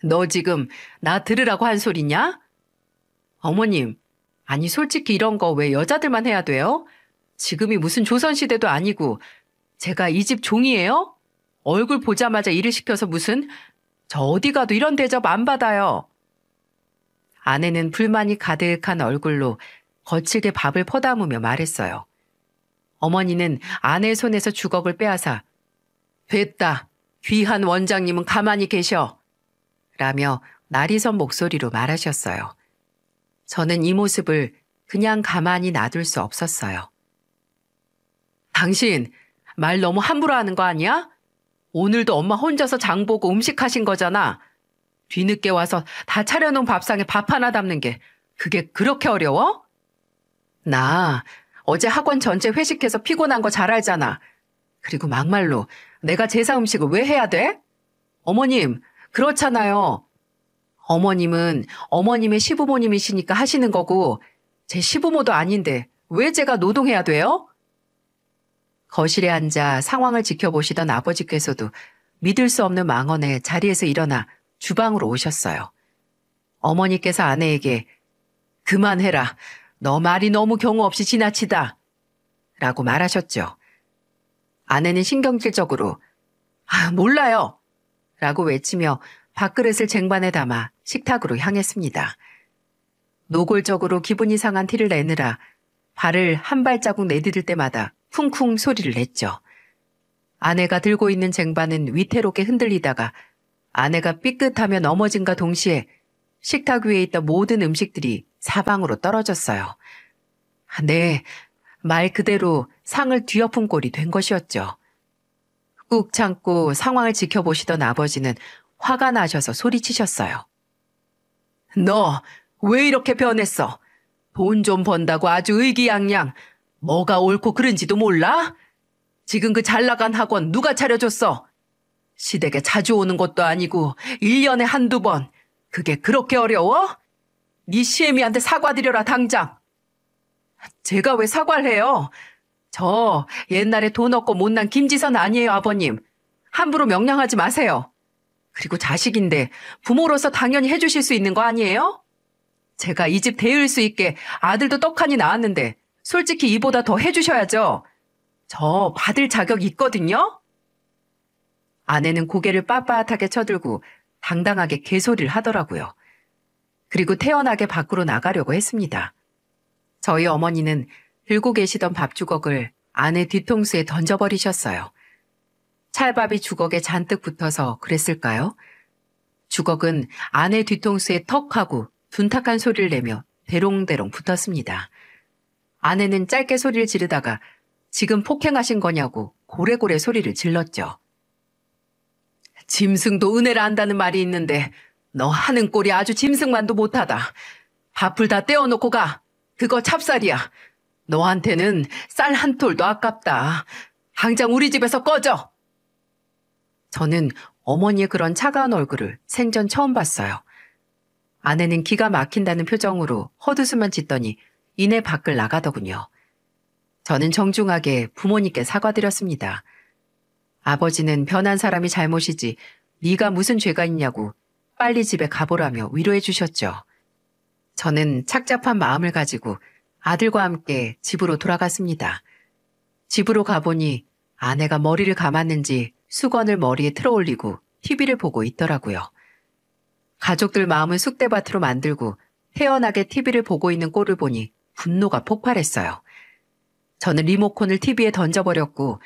너 지금 나 들으라고 한 소리냐? 어머님, 아니 솔직히 이런 거 왜 여자들만 해야 돼요? 지금이 무슨 조선시대도 아니고 제가 이 집 종이에요? 얼굴 보자마자 일을 시켜서 무슨 저 어디 가도 이런 대접 안 받아요. 아내는 불만이 가득한 얼굴로 거칠게 밥을 퍼담으며 말했어요. 어머니는 아내의 손에서 주걱을 빼앗아 됐다. 귀한 원장님은 가만히 계셔. 라며 날이 선 목소리로 말하셨어요. 저는 이 모습을 그냥 가만히 놔둘 수 없었어요. 당신 말 너무 함부로 하는 거 아니야? 오늘도 엄마 혼자서 장 보고 음식하신 거잖아. 뒤늦게 와서 다 차려놓은 밥상에 밥 하나 담는 게 그게 그렇게 어려워? 나 어제 학원 전체 회식해서 피곤한 거 잘 알잖아. 그리고 막말로 내가 제사 음식을 왜 해야 돼? 어머님, 그렇잖아요. 어머님은 어머님의 시부모님이시니까 하시는 거고 제 시부모도 아닌데 왜 제가 노동해야 돼요? 거실에 앉아 상황을 지켜보시던 아버지께서도 믿을 수 없는 망언에 자리에서 일어나 주방으로 오셨어요. 어머니께서 아내에게 그만해라. 너 말이 너무 경우 없이 지나치다. 라고 말하셨죠. 아내는 신경질적으로 몰라요. 라고 외치며 밥그릇을 쟁반에 담아 식탁으로 향했습니다. 노골적으로 기분이 상한 티를 내느라 발을 한 발자국 내디딜 때마다 쿵쿵 소리를 냈죠. 아내가 들고 있는 쟁반은 위태롭게 흔들리다가 아내가 삐끗하며 넘어진과 동시에 식탁 위에 있던 모든 음식들이 사방으로 떨어졌어요. 네, 말 그대로 상을 뒤엎은 꼴이 된 것이었죠. 꾹 참고 상황을 지켜보시던 아버지는 화가 나셔서 소리치셨어요. 너 왜 이렇게 변했어? 돈 좀 번다고 아주 의기양양. 뭐가 옳고 그른지도 몰라? 지금 그 잘나간 학원 누가 차려줬어? 시댁에 자주 오는 것도 아니고 1년에 한두 번. 그게 그렇게 어려워? 네 시애미한테 사과드려라 당장. 제가 왜 사과를 해요? 저 옛날에 돈 없고 못난 김지선 아니에요, 아버님. 함부로 명령하지 마세요. 그리고 자식인데 부모로서 당연히 해주실 수 있는 거 아니에요? 제가 이 집 대일 수 있게 아들도 떡하니 낳았는데 솔직히 이보다 더 해주셔야죠. 저 받을 자격 있거든요? 아내는 고개를 빳빳하게 쳐들고 당당하게 개소리를 하더라고요. 그리고 태연하게 밖으로 나가려고 했습니다. 저희 어머니는 들고 계시던 밥주걱을 아내 뒤통수에 던져버리셨어요. 찰밥이 주걱에 잔뜩 붙어서 그랬을까요? 주걱은 아내 뒤통수에 턱 하고 둔탁한 소리를 내며 대롱대롱 붙었습니다. 아내는 짧게 소리를 지르다가 지금 폭행하신 거냐고 고래고래 소리를 질렀죠. 짐승도 은혜를 안다는 말이 있는데 너 하는 꼴이 아주 짐승만도 못하다. 밥을 다 떼어놓고 가. 그거 찹쌀이야. 너한테는 쌀 한 톨도 아깝다. 당장 우리 집에서 꺼져. 저는 어머니의 그런 차가운 얼굴을 생전 처음 봤어요. 아내는 기가 막힌다는 표정으로 헛웃음만 짓더니 이내 밖을 나가더군요. 저는 정중하게 부모님께 사과드렸습니다. 아버지는 변한 사람이 잘못이지 네가 무슨 죄가 있냐고 빨리 집에 가보라며 위로해 주셨죠. 저는 착잡한 마음을 가지고 아들과 함께 집으로 돌아갔습니다. 집으로 가보니 아내가 머리를 감았는지 수건을 머리에 틀어올리고 TV를 보고 있더라고요. 가족들 마음을 쑥대밭으로 만들고 태연하게 TV를 보고 있는 꼴을 보니 분노가 폭발했어요. 저는 리모컨을 TV에 던져버렸고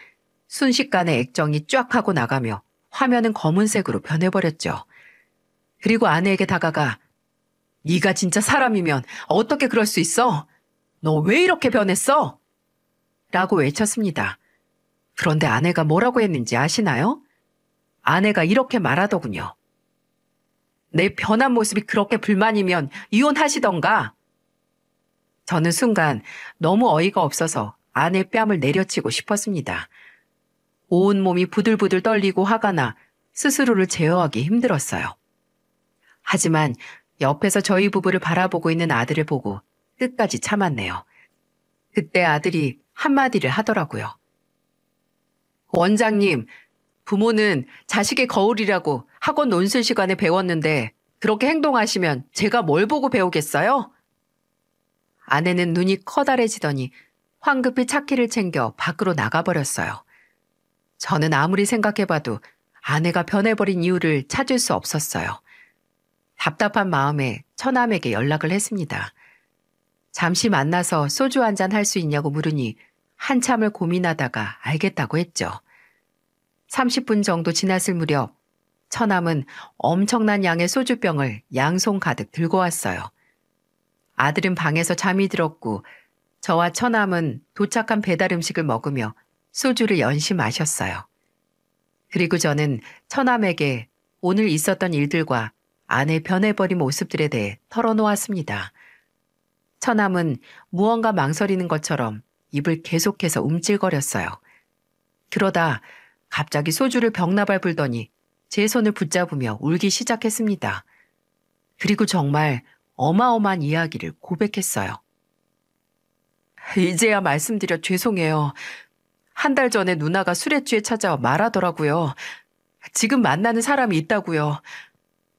순식간에 액정이 쫙 하고 나가며 화면은 검은색으로 변해버렸죠. 그리고 아내에게 다가가 네가 진짜 사람이면 어떻게 그럴 수 있어? 너 왜 이렇게 변했어? 라고 외쳤습니다. 그런데 아내가 뭐라고 했는지 아시나요? 아내가 이렇게 말하더군요. 내 변한 모습이 그렇게 불만이면 이혼하시던가. 저는 순간 너무 어이가 없어서 아내 뺨을 내려치고 싶었습니다. 온몸이 부들부들 떨리고 화가 나 스스로를 제어하기 힘들었어요. 하지만 옆에서 저희 부부를 바라보고 있는 아들을 보고 끝까지 참았네요. 그때 아들이 한마디를 하더라고요. 원장님, 부모는 자식의 거울이라고 학원 논술 시간에 배웠는데 그렇게 행동하시면 제가 뭘 보고 배우겠어요? 아내는 눈이 커다래지더니 황급히 차키를 챙겨 밖으로 나가버렸어요. 저는 아무리 생각해봐도 아내가 변해버린 이유를 찾을 수 없었어요. 답답한 마음에 처남에게 연락을 했습니다. 잠시 만나서 소주 한잔 할 수 있냐고 물으니 한참을 고민하다가 알겠다고 했죠. 30분 정도 지났을 무렵 처남은 엄청난 양의 소주병을 양손 가득 들고 왔어요. 아들은 방에서 잠이 들었고 저와 처남은 도착한 배달 음식을 먹으며 소주를 연시 마셨어요. 그리고 저는 처남에게 오늘 있었던 일들과 아내 변해버린 모습들에 대해 털어놓았습니다. 처남은 무언가 망설이는 것처럼 입을 계속해서 움찔거렸어요. 그러다 갑자기 소주를 벽나발 불더니 제 손을 붙잡으며 울기 시작했습니다. 그리고 정말 어마어마한 이야기를 고백했어요. 이제야 말씀드려 죄송해요. 한 달 전에 누나가 술에 취해 찾아와 말하더라고요. 지금 만나는 사람이 있다고요.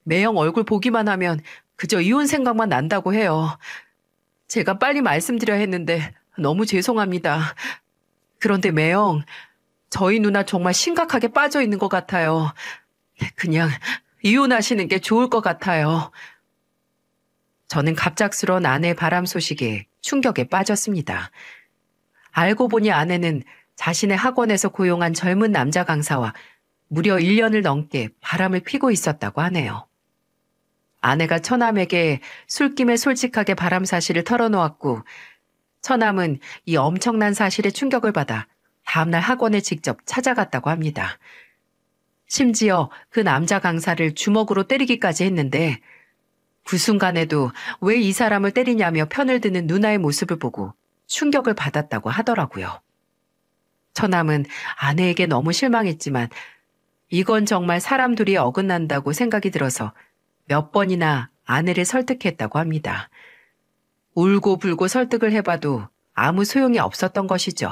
매형 얼굴 보기만 하면 그저 이혼 생각만 난다고 해요. 제가 빨리 말씀드려야 했는데 너무 죄송합니다. 그런데 매형, 저희 누나 정말 심각하게 빠져 있는 것 같아요. 그냥 이혼하시는 게 좋을 것 같아요. 저는 갑작스러운 아내의 바람 소식에 충격에 빠졌습니다. 알고 보니 아내는 자신의 학원에서 고용한 젊은 남자 강사와 무려 1년을 넘게 바람을 피고 있었다고 하네요. 아내가 처남에게 술김에 솔직하게 바람 사실을 털어놓았고 처남은 이 엄청난 사실에 충격을 받아 다음날 학원에 직접 찾아갔다고 합니다. 심지어 그 남자 강사를 주먹으로 때리기까지 했는데 그 순간에도 왜 이 사람을 때리냐며 편을 드는 누나의 모습을 보고 충격을 받았다고 하더라고요. 처남은 아내에게 너무 실망했지만 이건 정말 사람 둘이 어긋난다고 생각이 들어서 몇 번이나 아내를 설득했다고 합니다. 울고 불고 설득을 해봐도 아무 소용이 없었던 것이죠.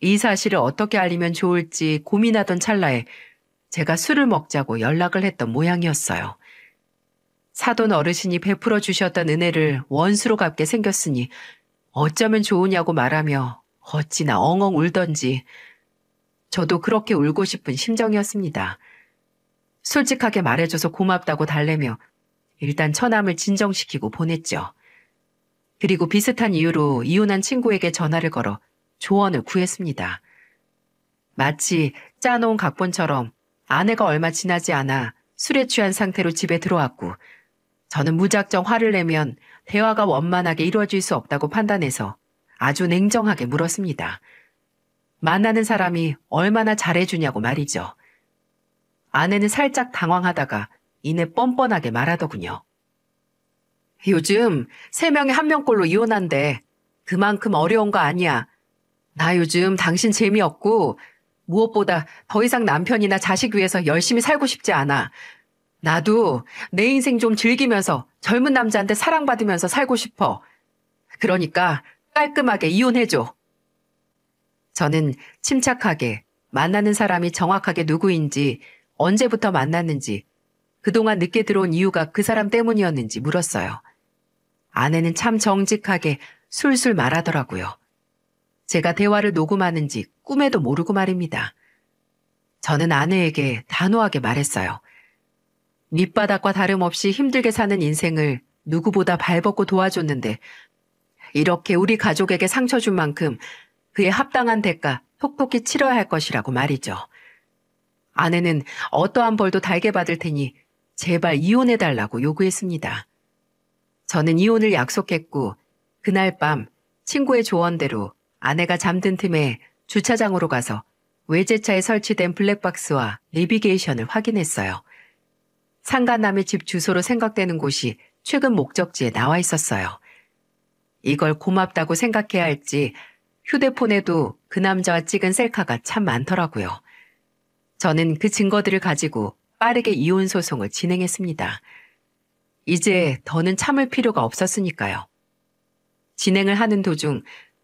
이 사실을 어떻게 알리면 좋을지 고민하던 찰나에 제가 술을 먹자고 연락을 했던 모양이었어요. 사돈 어르신이 베풀어 주셨던 은혜를 원수로 갚게 생겼으니 어쩌면 좋으냐고 말하며 어찌나 엉엉 울던지 저도 그렇게 울고 싶은 심정이었습니다. 솔직하게 말해줘서 고맙다고 달래며 일단 처남을 진정시키고 보냈죠. 그리고 비슷한 이유로 이혼한 친구에게 전화를 걸어 조언을 구했습니다. 마치 짜놓은 각본처럼 아내가 얼마 지나지 않아 술에 취한 상태로 집에 들어왔고 저는 무작정 화를 내면 대화가 원만하게 이루어질 수 없다고 판단해서 아주 냉정하게 물었습니다. 만나는 사람이 얼마나 잘해주냐고 말이죠. 아내는 살짝 당황하다가 이내 뻔뻔하게 말하더군요. 요즘 3명에 1명꼴로 이혼한대. 그만큼 어려운 거 아니야. 나 요즘 당신 재미없고 무엇보다 더 이상 남편이나 자식 위해서 열심히 살고 싶지 않아. 나도 내 인생 좀 즐기면서 젊은 남자한테 사랑받으면서 살고 싶어. 그러니까 깔끔하게 이혼해줘. 저는 침착하게 만나는 사람이 정확하게 누구인지 언제부터 만났는지 그동안 늦게 들어온 이유가 그 사람 때문이었는지 물었어요. 아내는 참 정직하게 술술 말하더라고요. 제가 대화를 녹음하는지 꿈에도 모르고 말입니다. 저는 아내에게 단호하게 말했어요. 밑바닥과 다름없이 힘들게 사는 인생을 누구보다 발벗고 도와줬는데 이렇게 우리 가족에게 상처 준 만큼 그에 합당한 대가 톡톡히 치러야 할 것이라고 말이죠. 아내는 어떠한 벌도 달게 받을 테니 제발 이혼해달라고 요구했습니다. 저는 이혼을 약속했고 그날 밤 친구의 조언대로 아내가 잠든 틈에 주차장으로 가서 외제차에 설치된 블랙박스와 내비게이션을 확인했어요. 상간남의 집 주소로 생각되는 곳이 최근 목적지에 나와 있었어요. 이걸 고맙다고 생각해야 할지 휴대폰에도 그 남자와 찍은 셀카가 참 많더라고요. 저는 그 증거들을 가지고 빠르게 이혼 소송을 진행했습니다. 이제 더는 참을 필요가 없었으니까요. 진행을 하는 도중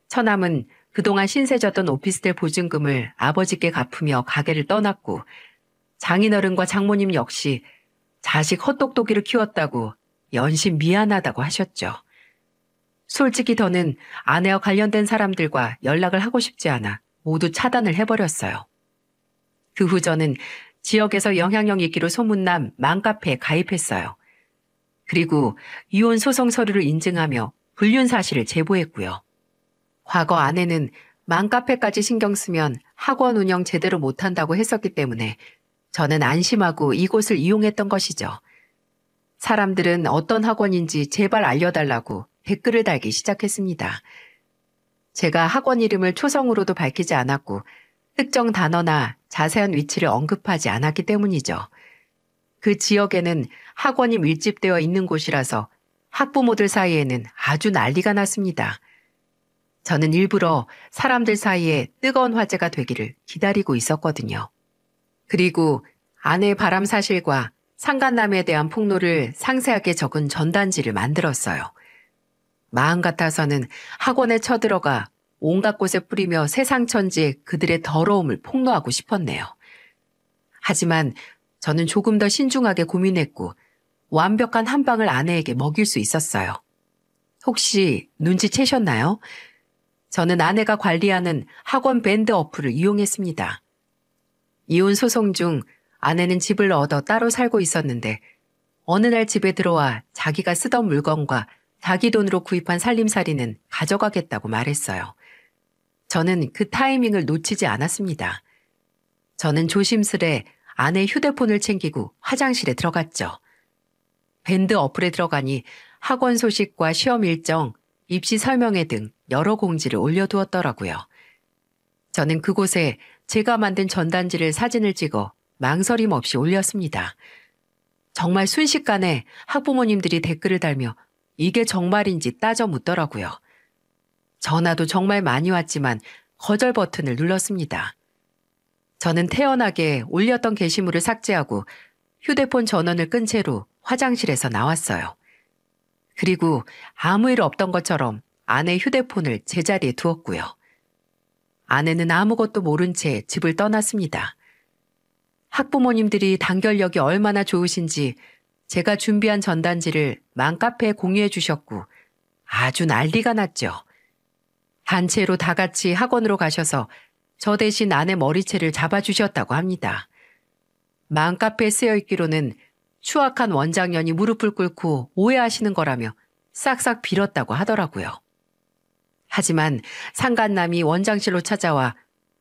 처남은 그동안 신세졌던 오피스텔 보증금을 아버지께 갚으며 가게를 떠났고 장인어른과 장모님 역시 자식 헛똑똑이를 키웠다고 연신 미안하다고 하셨죠. 솔직히 더는 아내와 관련된 사람들과 연락을 하고 싶지 않아 모두 차단을 해버렸어요. 그 후 저는 지역에서 영향력 있기로 소문난 맘카페에 가입했어요. 그리고 이혼 소송 서류를 인증하며 불륜 사실을 제보했고요. 과거 아내는 맘카페까지 신경 쓰면 학원 운영 제대로 못한다고 했었기 때문에 저는 안심하고 이곳을 이용했던 것이죠. 사람들은 어떤 학원인지 제발 알려달라고 댓글을 달기 시작했습니다. 제가 학원 이름을 초성으로도 밝히지 않았고 특정 단어나 자세한 위치를 언급하지 않았기 때문이죠. 그 지역에는 학원이 밀집되어 있는 곳이라서 학부모들 사이에는 아주 난리가 났습니다. 저는 일부러 사람들 사이에 뜨거운 화제가 되기를 기다리고 있었거든요. 그리고 아내의 바람 사실과 상간남에 대한 폭로를 상세하게 적은 전단지를 만들었어요. 마음 같아서는 학원에 쳐들어가 온갖 곳에 뿌리며 세상 천지에 그들의 더러움을 폭로하고 싶었네요. 하지만 저는 조금 더 신중하게 고민했고 완벽한 한 방을 아내에게 먹일 수 있었어요. 혹시 눈치채셨나요? 저는 아내가 관리하는 학원 밴드 어플을 이용했습니다. 이혼 소송 중 아내는 집을 얻어 따로 살고 있었는데 어느 날 집에 들어와 자기가 쓰던 물건과 자기 돈으로 구입한 살림살이는 가져가겠다고 말했어요. 저는 그 타이밍을 놓치지 않았습니다. 저는 조심스레 아내의 휴대폰을 챙기고 화장실에 들어갔죠. 밴드 어플에 들어가니 학원 소식과 시험 일정, 입시 설명회 등 여러 공지를 올려두었더라고요. 저는 그곳에 제가 만든 전단지를 사진을 찍어 망설임 없이 올렸습니다. 정말 순식간에 학부모님들이 댓글을 달며 이게 정말인지 따져 묻더라고요. 전화도 정말 많이 왔지만 거절 버튼을 눌렀습니다. 저는 태연하게 올렸던 게시물을 삭제하고 휴대폰 전원을 끈 채로 화장실에서 나왔어요. 그리고 아무 일 없던 것처럼 아내 휴대폰을 제자리에 두었고요. 아내는 아무것도 모른 채 집을 떠났습니다. 학부모님들이 단결력이 얼마나 좋으신지 제가 준비한 전단지를 맘카페에 공유해 주셨고 아주 난리가 났죠. 단체로 다 같이 학원으로 가셔서 저 대신 아내 머리채를 잡아주셨다고 합니다. 맘카페에 쓰여있기로는 추악한 원장년이 무릎을 꿇고 오해하시는 거라며 싹싹 빌었다고 하더라고요. 하지만 상간남이 원장실로 찾아와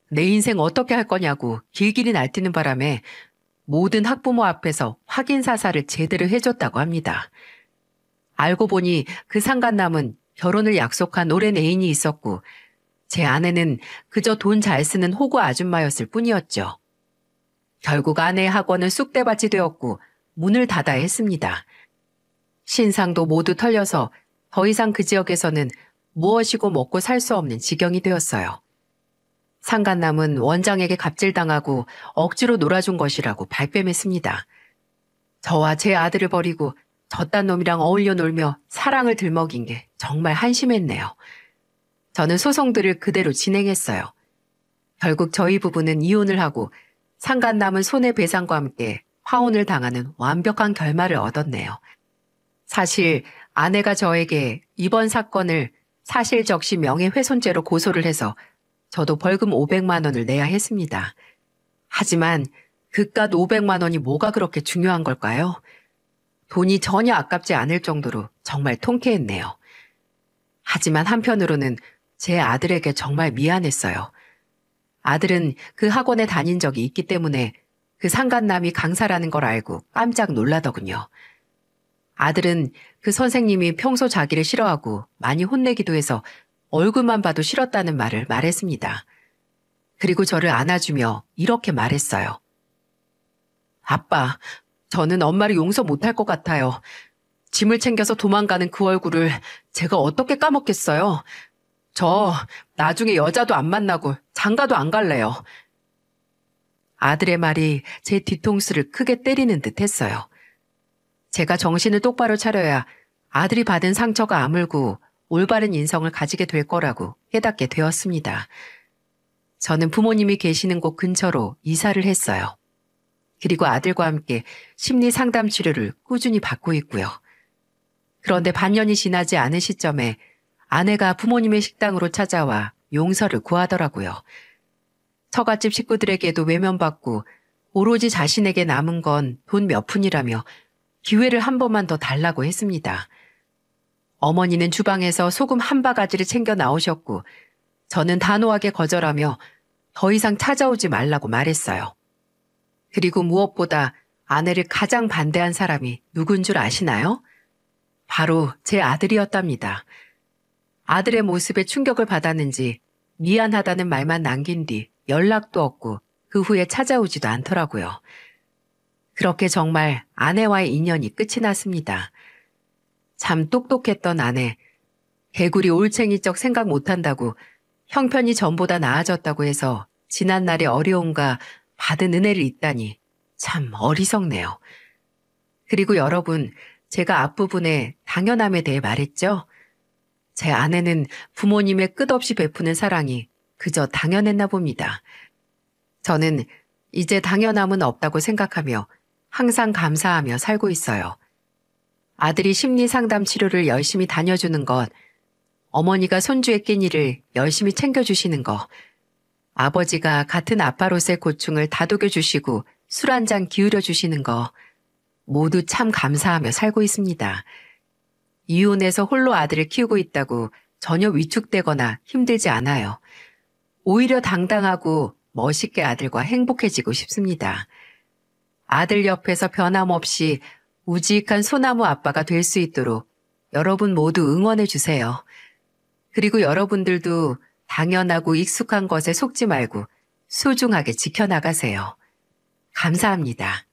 내 인생 어떻게 할 거냐고 길길이 날뛰는 바람에 모든 학부모 앞에서 확인 사살을 제대로 해줬다고 합니다. 알고 보니 그 상간남은 결혼을 약속한 오랜 애인이 있었고 제 아내는 그저 돈 잘 쓰는 호구 아줌마였을 뿐이었죠. 결국 아내의 학원은 쑥대밭이 되었고 문을 닫아야 했습니다. 신상도 모두 털려서 더 이상 그 지역에서는 무엇이고 먹고 살 수 없는 지경이 되었어요. 상간남은 원장에게 갑질당하고 억지로 놀아준 것이라고 발뺌했습니다. 저와 제 아들을 버리고 저딴 놈이랑 어울려 놀며 사랑을 들먹인 게 정말 한심했네요. 저는 소송들을 그대로 진행했어요. 결국 저희 부부는 이혼을 하고 상간남은 손해배상과 함께 화혼을 당하는 완벽한 결말을 얻었네요. 사실 아내가 저에게 이번 사건을 사실적시 명예훼손죄로 고소를 해서 저도 벌금 500만 원을 내야 했습니다. 하지만 그깟 500만 원이 뭐가 그렇게 중요한 걸까요? 돈이 전혀 아깝지 않을 정도로 정말 통쾌했네요. 하지만 한편으로는 제 아들에게 정말 미안했어요. 아들은 그 학원에 다닌 적이 있기 때문에 그 상간남이 강사라는 걸 알고 깜짝 놀라더군요. 아들은 그 선생님이 평소 자기를 싫어하고 많이 혼내기도 해서 얼굴만 봐도 싫었다는 말을 말했습니다. 그리고 저를 안아주며 이렇게 말했어요. 아빠, 저는 엄마를 용서 못할 것 같아요. 짐을 챙겨서 도망가는 그 얼굴을 제가 어떻게 까먹겠어요. 저 나중에 여자도 안 만나고 장가도 안 갈래요. 아들의 말이 제 뒤통수를 크게 때리는 듯 했어요. 제가 정신을 똑바로 차려야 아들이 받은 상처가 아물고 올바른 인성을 가지게 될 거라고 깨닫게 되었습니다. 저는 부모님이 계시는 곳 근처로 이사를 했어요. 그리고 아들과 함께 심리 상담 치료를 꾸준히 받고 있고요. 그런데 반년이 지나지 않은 시점에 아내가 부모님의 식당으로 찾아와 용서를 구하더라고요. 처갓집 식구들에게도 외면받고 오로지 자신에게 남은 건 돈 몇 푼이라며 기회를 한 번만 더 달라고 했습니다. 어머니는 주방에서 소금 한 바가지를 챙겨 나오셨고 저는 단호하게 거절하며 더 이상 찾아오지 말라고 말했어요. 그리고 무엇보다 아내를 가장 반대한 사람이 누군 줄 아시나요? 바로 제 아들이었답니다. 아들의 모습에 충격을 받았는지 미안하다는 말만 남긴 뒤 연락도 없고 그 후에 찾아오지도 않더라고요. 그렇게 정말 아내와의 인연이 끝이 났습니다. 참 똑똑했던 아내. 개구리 올챙이적 생각 못한다고 형편이 전보다 나아졌다고 해서 지난날의 어려움과 받은 은혜를 잊다니 참 어리석네요. 그리고 여러분, 제가 앞부분에 당연함에 대해 말했죠? 제 아내는 부모님의 끝없이 베푸는 사랑이 그저 당연했나 봅니다. 저는 이제 당연함은 없다고 생각하며 항상 감사하며 살고 있어요. 아들이 심리상담 치료를 열심히 다녀주는 것, 어머니가 손주의 끼니를 열심히 챙겨주시는 것, 아버지가 같은 아빠로서의 고충을 다독여주시고 술 한 잔 기울여주시는 것, 모두 참 감사하며 살고 있습니다. 이혼해서 홀로 아들을 키우고 있다고 전혀 위축되거나 힘들지 않아요. 오히려 당당하고 멋있게 아들과 행복해지고 싶습니다. 아들 옆에서 변함없이 우직한 소나무 아빠가 될 수 있도록 여러분 모두 응원해 주세요. 그리고 여러분들도 당연하고 익숙한 것에 속지 말고 소중하게 지켜나가세요. 감사합니다.